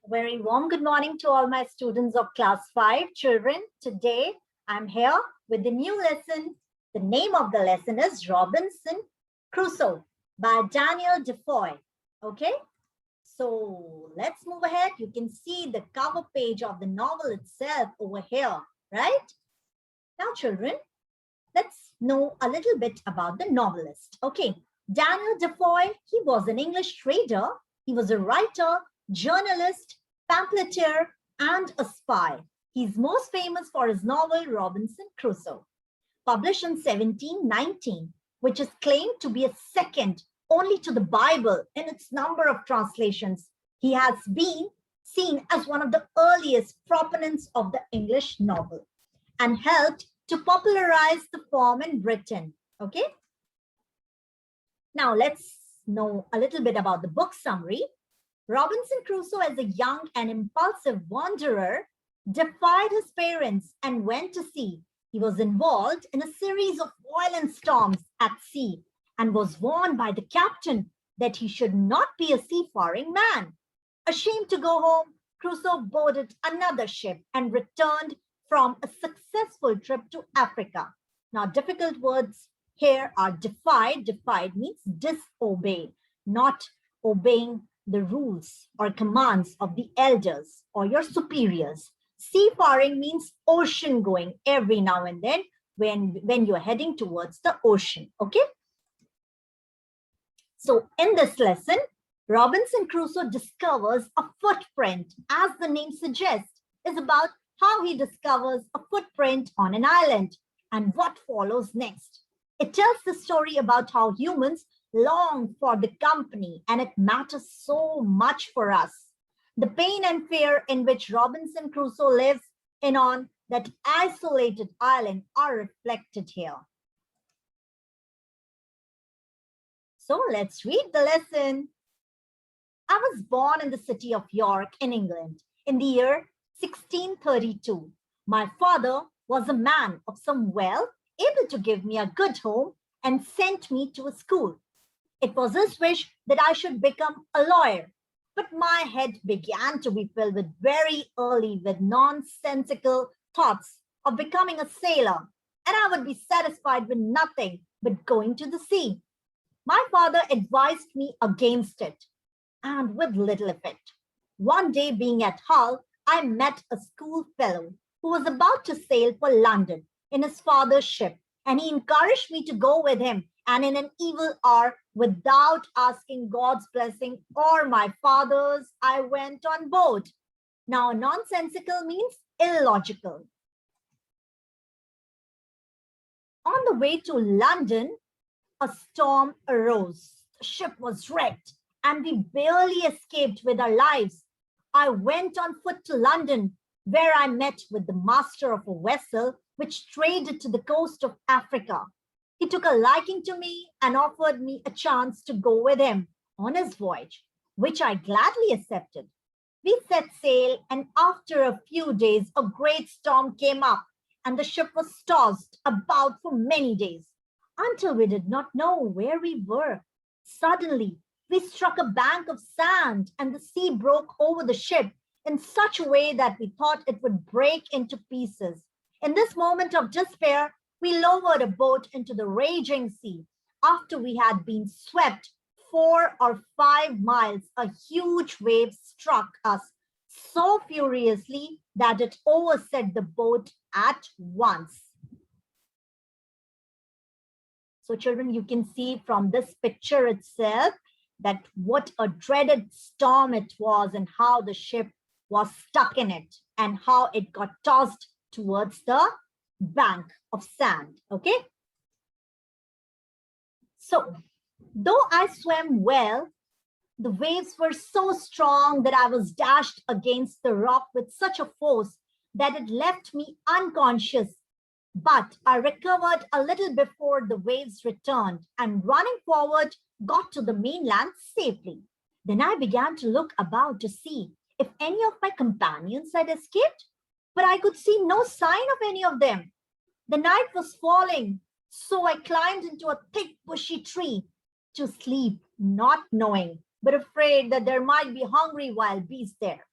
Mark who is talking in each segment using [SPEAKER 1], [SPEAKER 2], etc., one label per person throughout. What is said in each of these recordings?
[SPEAKER 1] Very warm good morning to all my students of class 5 children. Today I'm here with the new lesson. The name of the lesson is Robinson Crusoe by Daniel Defoe. Okay, so let's move ahead. You can see the cover page of the novel itself over here, right? Now children, let's know a little bit about the novelist. Okay, Daniel Defoe, he was an English trader. He was a writer, journalist, pamphleteer, and a spy. He's most famous for his novel Robinson Crusoe, published in 1719, which is claimed to be a second only to the Bible in its number of translations. He has been seen as one of the earliest proponents of the English novel and helped to popularize the form in Britain. Okay. Now let's know a little bit about the book summary. Robinson Crusoe, as a young and impulsive wanderer, defied his parents and went to sea. He was involved in a series of violent storms at sea and was warned by the captain that he should not be a seafaring man. Ashamed to go home, Crusoe boarded another ship and returned from a successful trip to Africa. Now, difficult words here are defied. Defied means disobey, not obeying the rules or commands of the elders or your superiors. Seafaring means ocean going every now and then when you're heading towards the ocean. Okay. So in this lesson, Robinson Crusoe discovers a footprint, as the name suggests, is about how he discovers a footprint on an island and what follows next. It tells the story about how humans long for the company, and it matters so much for us. The pain and fear in which Robinson Crusoe lives in on that isolated island are reflected here. So let's read the lesson. I was born in the city of York in England in the year 1632. My father was a man of some wealth, able to give me a good home and sent me to a school. It was his wish that I should become a lawyer, but my head began to be filled with very early with nonsensical thoughts of becoming a sailor, and I would be satisfied with nothing but going to the sea. My father advised me against it, and with little effect. One day, being at Hull, I met a schoolfellow who was about to sail for London in his father's ship, and he encouraged me to go with him. And in an evil hour, without asking God's blessing or my father's, I went on board. Now, nonsensical means illogical. On the way to London, a storm arose. The ship was wrecked, and we barely escaped with our lives. I went on foot to London, where I met with the master of a vessel which traded to the coast of Africa. He took a liking to me and offered me a chance to go with him on his voyage, which I gladly accepted. We set sail, and after a few days, a great storm came up, and the ship was tossed about for many days, until we did not know where we were. Suddenly, we struck a bank of sand, and the sea broke over the ship in such a way that we thought it would break into pieces. In this moment of despair, we lowered a boat into the raging sea. After we had been swept 4 or 5 miles, a huge wave struck us so furiously that it overset the boat at once. So children, you can see from this picture itself that what a dreaded storm it was and how the ship was stuck in it and how it got tossed towards the bank of sand. Okay. So though I swam well, the waves were so strong that I was dashed against the rock with such a force that it left me unconscious. But I recovered a little before the waves returned and running forward got to the mainland safely. Then I began to look about to see if any of my companions had escaped, but I could see no sign of any of them. The night was falling, so I climbed into a thick bushy tree to sleep, not knowing, but afraid that there might be hungry wild beasts there.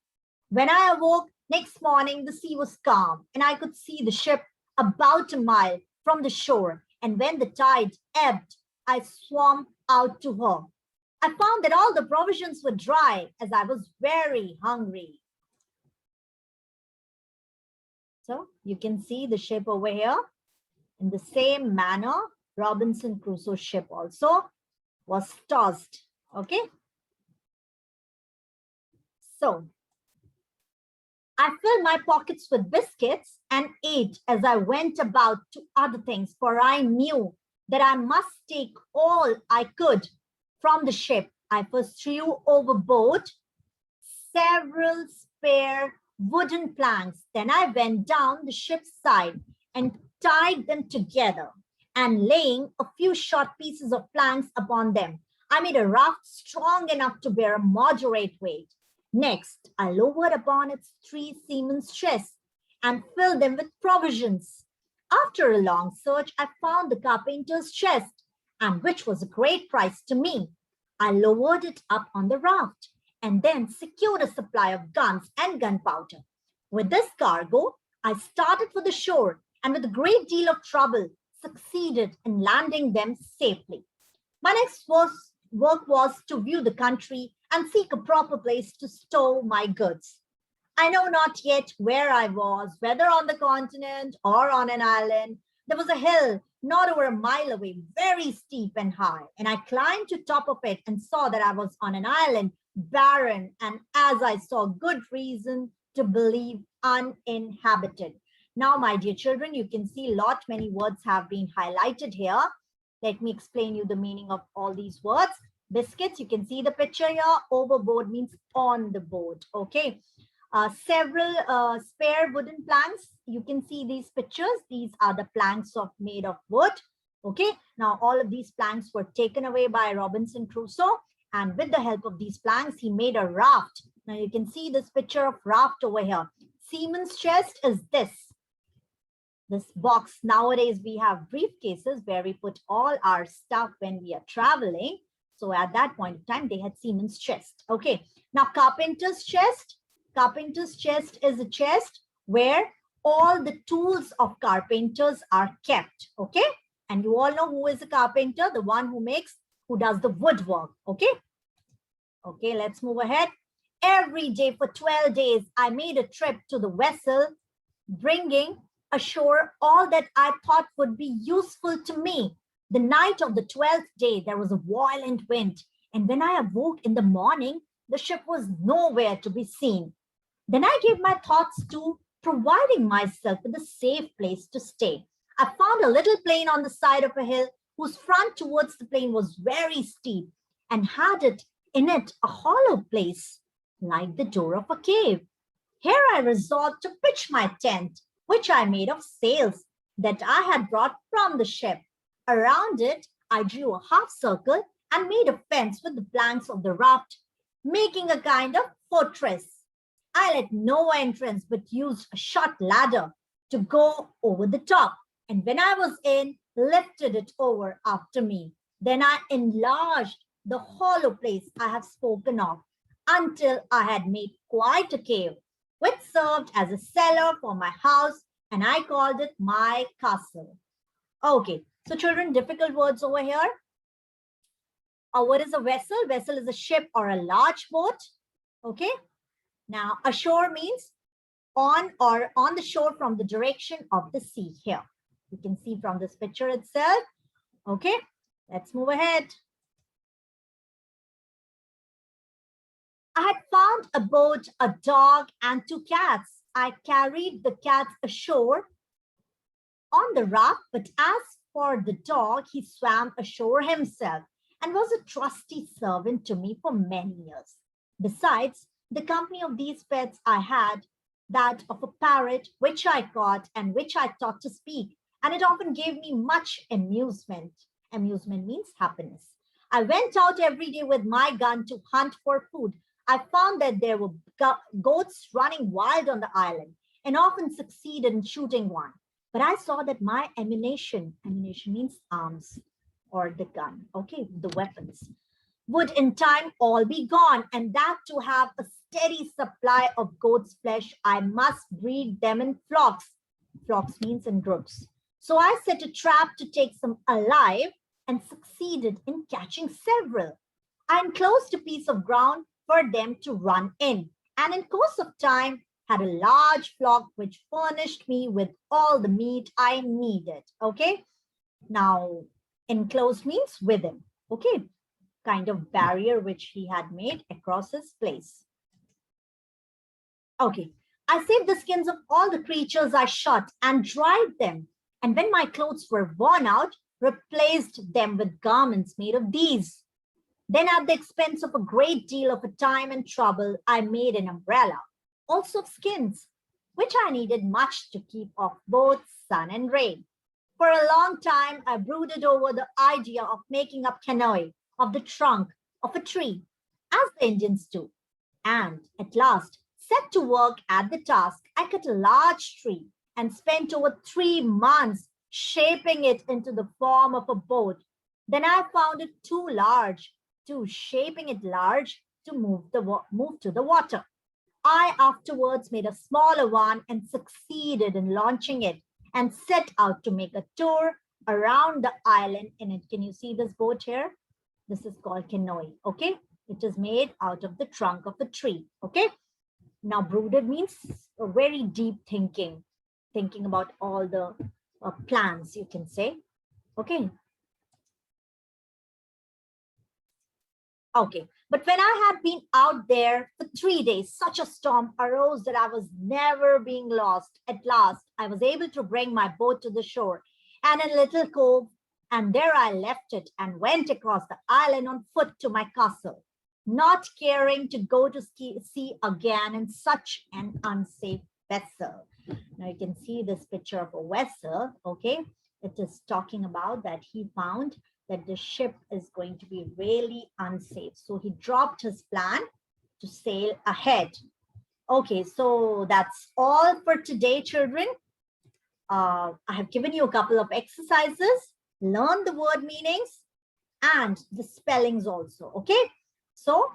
[SPEAKER 1] When I awoke next morning, the sea was calm, and I could see the ship about a mile from the shore. And when the tide ebbed, I swam out to her. I found that all the provisions were dry, as I was very hungry. So you can see the ship over here. In the same manner, Robinson Crusoe's ship also was tossed. Okay. So I filled my pockets with biscuits and ate as I went about to other things, for I knew that I must take all I could from the ship. I first threw overboard several spare wooden planks. Then I went down the ship's side and tied them together, and laying a few short pieces of planks upon them, I made a raft strong enough to bear a moderate weight. Next, I lowered upon its 3 seamen's chests and filled them with provisions. After a long search, I found the carpenter's chest, and which was a great price to me. I lowered it up on the raft and then secured a supply of guns and gunpowder. With this cargo, I started for the shore, and with a great deal of trouble, succeeded in landing them safely. My next work was to view the country and seek a proper place to stow my goods. I know not yet where I was, whether on the continent or on an island. There was a hill not over a mile away, very steep and high, and I climbed to top of it and saw that I was on an island, barren, and as I saw good reason to believe uninhabited. Now, my dear children, you can see many words have been highlighted here. Let me explain you the meaning of all these words. Biscuits, you can see the picture here. Overboard means on the boat. Okay. Several spare wooden planks. You can see these pictures. These are the planks made of wood. Okay. Now, all of these planks were taken away by Robinson Crusoe. And with the help of these planks, he made a raft. Now, you can see this picture of raft over here. Seaman's chest is this box. Nowadays, we have briefcases where we put all our stuff when we are traveling. So at that point of time, they had seaman's chest. Okay. Now, carpenter's chest. Carpenter's chest is a chest where all the tools of carpenters are kept. Okay. And you all know who is a carpenter, the one who does the woodwork. Okay. Okay, let's move ahead. Every day for 12 days, I made a trip to the vessel, bringing ashore all that I thought would be useful to me. The night of the 12th day, there was a violent wind, and when I awoke in the morning, the ship was nowhere to be seen. Then I gave my thoughts to providing myself with a safe place to stay. I found a little plain on the side of a hill, whose front towards the plain was very steep, and had in it a hollow place, like the door of a cave. Here I resolved to pitch my tent, which I made of sails that I had brought from the ship. Around it, I drew a half circle and made a fence with the planks of the raft, making a kind of fortress. I let no entrance, but used a short ladder to go over the top, and when I was in, lifted it over after me. Then I enlarged the hollow place I have spoken of until I had made quite a cave, which served as a cellar for my house, and I called it my castle. Okay, so children, difficult words over here. What is a vessel? Vessel is a ship or a large boat. Okay. Now, ashore means on the shore from the direction of the sea here. You can see from this picture itself. Okay, let's move ahead. I had found a boat, a dog, and 2 cats. I carried the cats ashore on the raft, but as for the dog, he swam ashore himself and was a trusty servant to me for many years. Besides, the company of these pets I had that of a parrot, which I caught and which I taught to speak, and it often gave me much amusement. Amusement means happiness. I went out every day with my gun to hunt for food. I found that there were goats running wild on the island and often succeeded in shooting one. But I saw that my ammunition means arms, or the gun, okay, the weapons, would in time all be gone. And that to have a steady supply of goat's flesh, I must breed them in flocks. Flocks means in groups. So I set a trap to take some alive and succeeded in catching several. I enclosed a piece of ground for them to run in, and in course of time had a large flock which furnished me with all the meat I needed. Okay, now enclosed means within. Okay, kind of barrier which he had made across his place. Okay, I saved the skins of all the creatures I shot and dried them, and when my clothes were worn out, replaced them with garments made of these. Then, at the expense of a great deal of time and trouble, I made an umbrella, also of skins, which I needed much to keep off both sun and rain. For a long time, I brooded over the idea of making up canoe of the trunk of a tree, as the Indians do, and at last set to work at the task. I cut a large tree and spent over 3 months shaping it into the form of a boat. Then I found it too large to shaping it large to move to the water. I afterwards made a smaller one and succeeded in launching it and set out to make a tour around the island in it. Can you see this boat here? This is called canoe, okay? It is made out of the trunk of a tree, okay? Now, brooded means a very deep thinking about all the plans, you can say, okay? Okay, but when I had been out there for 3 days, such a storm arose that I was never being lost. At last, I was able to bring my boat to the shore and a little cove, and there I left it and went across the island on foot to my castle, not caring to go to sea again in such an unsafe vessel. Now you can see this picture of a vessel, okay? It is talking about that he found that the ship is going to be really unsafe. So he dropped his plan to sail ahead. Okay, so that's all for today, children. I have given you a couple of exercises. Learn the word meanings and the spellings also, okay? So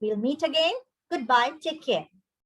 [SPEAKER 1] we'll meet again. Goodbye. Take care.